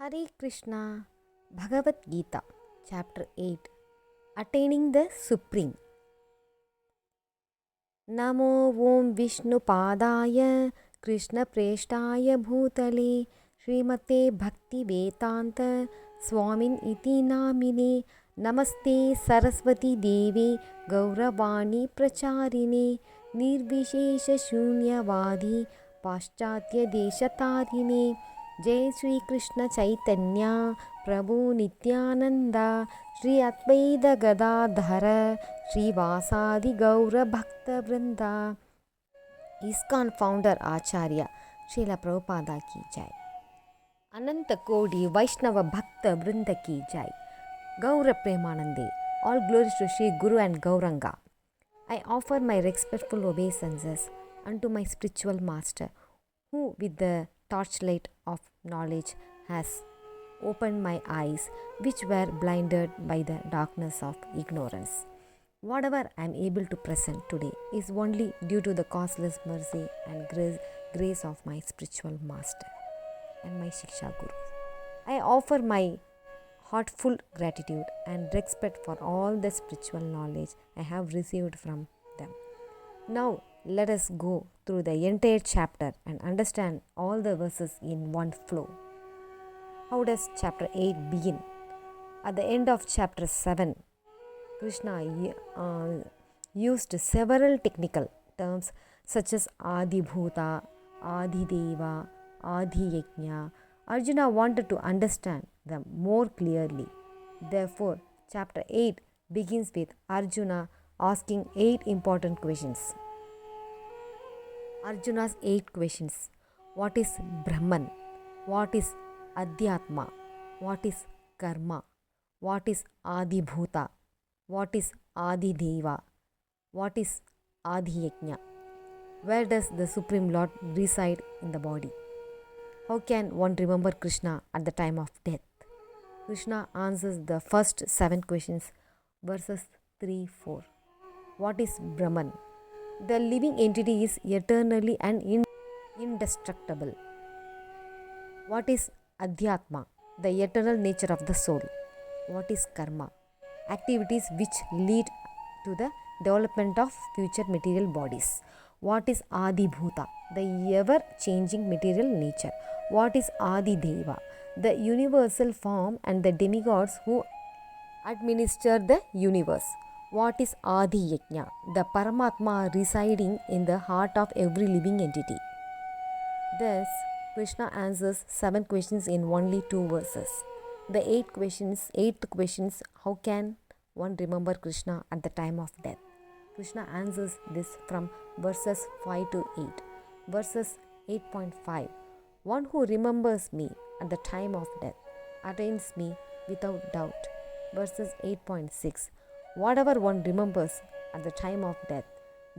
Hare Krishna. Bhagavad Gita Chapter 8. Attaining the Supreme. Namo Om Vishnu Padaya Krishna Preshtaya Bhutale Srimate Bhakti Vedanta Swamin Iti Namine Namaste Saraswati Devi Gauravani Pracharine Nirvishesha Shunyavadi Paschatya Deshatarine Jai Sri Krishna Chaitanya Prabhu Nityananda Sri Advaita Gadadhara Sri Vasadi Gaura Bhakta Vrinda. ISKCON founder Acharya Srila Prabhupada ki jai. Ananta Kodi Vaishnava Bhakta Vrinda ki jai. Gaura Premanande. All glories to Sri Guru and Gauranga. I offer my respectful obeisances unto my spiritual master, who with the torchlight of knowledge has opened my eyes, which were blinded by the darkness of ignorance. Whatever I am able to present today is only due to the causeless mercy and grace of my spiritual master and my Shiksha Guru. I offer my heartful gratitude and respect for all the spiritual knowledge I have received from them. Now, let us go through the entire chapter and understand all the verses in one flow. How does chapter 8 begin? At the end of chapter 7, Krishna used several technical terms such as Adi Bhuta, Adi Deva, Adi Yajna. Arjuna wanted to understand them more clearly. Therefore, chapter 8 begins with Arjuna asking 8 important questions. Arjuna's 8 questions. What is Brahman? What is Adhyatma? What is Karma? What is Adi Bhuta? What is Adi Deva? What is Adi Yajna? Where does the Supreme Lord reside in the body? How can one remember Krishna at the time of death? Krishna answers the first 7 questions, verses 3-4. What is Brahman? The living entity is eternally and indestructible. What is Adhyatma? The eternal nature of the soul. What is Karma? Activities which lead to the development of future material bodies. What is Adi Bhuta? The ever-changing material nature. What is Adi Deva? The universal form and the demigods who administer the universe. What is Adi Yajna? The Paramatma residing in the heart of every living entity. Thus, Krishna answers 7 questions in only 2 verses. The 8th questions, how can one remember Krishna at the time of death? Krishna answers this from verses 5 to 8. Verses 8.5. One who remembers me at the time of death attains me without doubt. Verses 8.6. Whatever one remembers at the time of death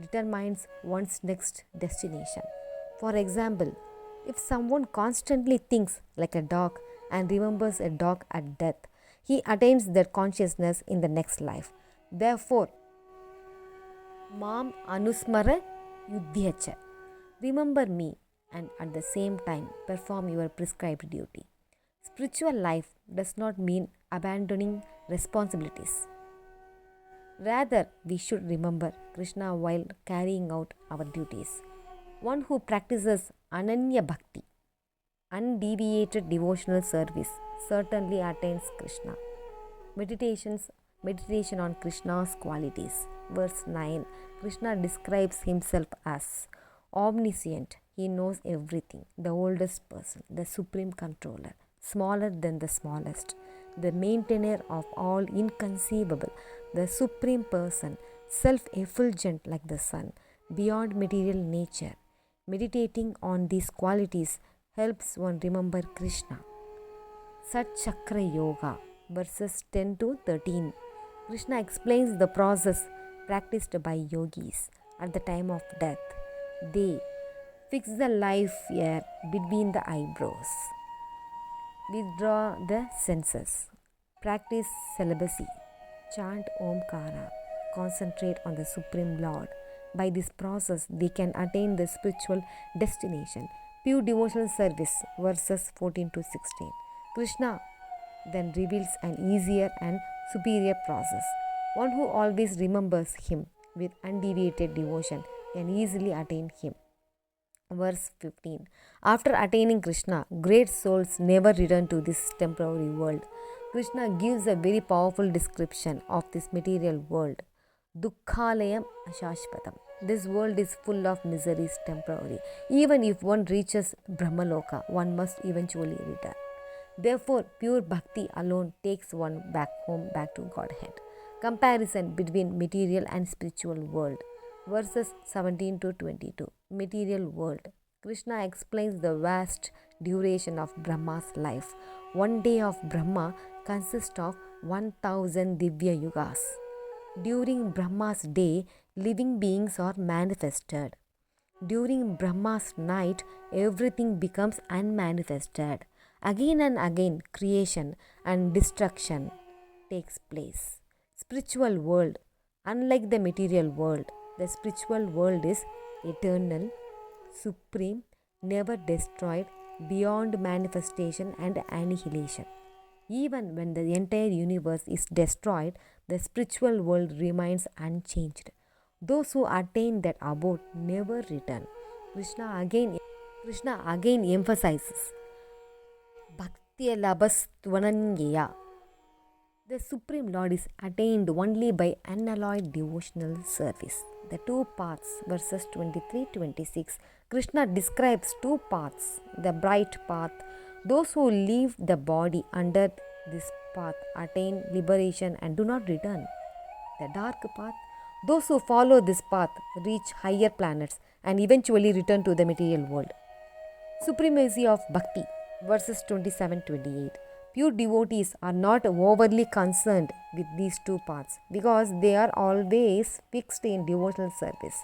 determines one's next destination. For example, if someone constantly thinks like a dog and remembers a dog at death, he attains that consciousness in the next life. Therefore, Mam Anusmara Yudhyacha. Remember me and at the same time perform your prescribed duty. Spiritual life does not mean abandoning responsibilities. Rather, we should remember Krishna while carrying out our duties. One who practices Ananya Bhakti, undeviated devotional service, certainly attains Krishna. Meditation on Krishna's qualities. Verse 9. Krishna describes himself as omniscient. He knows everything. The oldest person, the supreme controller, smaller than the smallest, the maintainer of all inconceivable, the supreme person, self-effulgent like the sun, beyond material nature. Meditating on these qualities helps one remember Krishna. Sat Chakra Yoga, verses 10 to 13. Krishna explains the process practiced by yogis at the time of death. They fix the life air between the eyebrows, withdraw the senses, practice celibacy, chant Omkara, concentrate on the Supreme Lord. By this process, they can attain the spiritual destination. Pure devotional service, verses 14 to 16. Krishna then reveals an easier and superior process. One who always remembers him with undeviated devotion can easily attain him. Verse 15. After attaining Krishna, great souls never return to this temporary world. Krishna gives a very powerful description of this material world. Dukkhalayam ashashvatam. This world is full of miseries temporary. Even if one reaches Brahmaloka, one must eventually return. Therefore, pure bhakti alone takes one back home, back to Godhead. Comparison between material and spiritual world. Verses 17 to 22. Material world. Krishna explains the vast duration of Brahma's life. One day of Brahma consists of 1000 Divya Yugas. During Brahma's day, living beings are manifested. During Brahma's night, everything becomes unmanifested. Again and again, creation and destruction takes place. Spiritual world. Unlike the material world, the spiritual world is eternal, supreme, never destroyed, beyond manifestation and annihilation. Even when the entire universe is destroyed, the spiritual world remains unchanged. Those who attain that abode never return. Krishna again emphasizes Bhakti labas tvananyaya. The Supreme Lord is attained only by unalloyed devotional service. The two paths, verses 23-26, Krishna describes two paths. The bright path, those who leave the body under this path attain liberation and do not return. The dark path, those who follow this path reach higher planets and eventually return to the material world. Supremacy of Bhakti, verses 27-28. Pure devotees are not overly concerned with these two paths because they are always fixed in devotional service.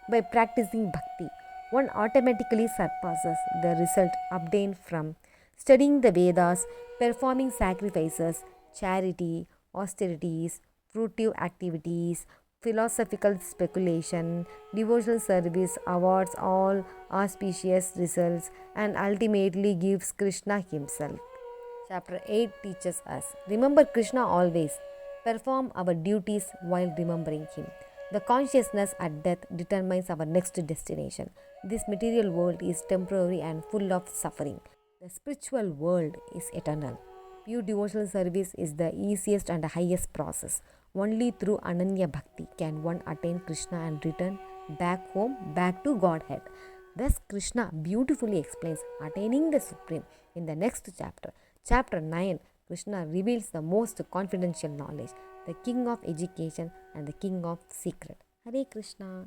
By practicing bhakti, one automatically surpasses the result obtained from studying the Vedas, performing sacrifices, charity, austerities, fruitive activities, philosophical speculation, devotional service awards all auspicious results and ultimately gives Krishna himself. Chapter 8 teaches us, remember Krishna always, perform our duties while remembering him. The consciousness at death determines our next destination. This material world is temporary and full of suffering. The spiritual world is eternal. Pure devotional service is the easiest and highest process. Only through Ananya Bhakti can one attain Krishna and return back home, back to Godhead. Thus, Krishna beautifully explains attaining the Supreme in the next chapter. Chapter 9, Krishna reveals the most confidential knowledge, the king of education and the king of secret. Hare Krishna.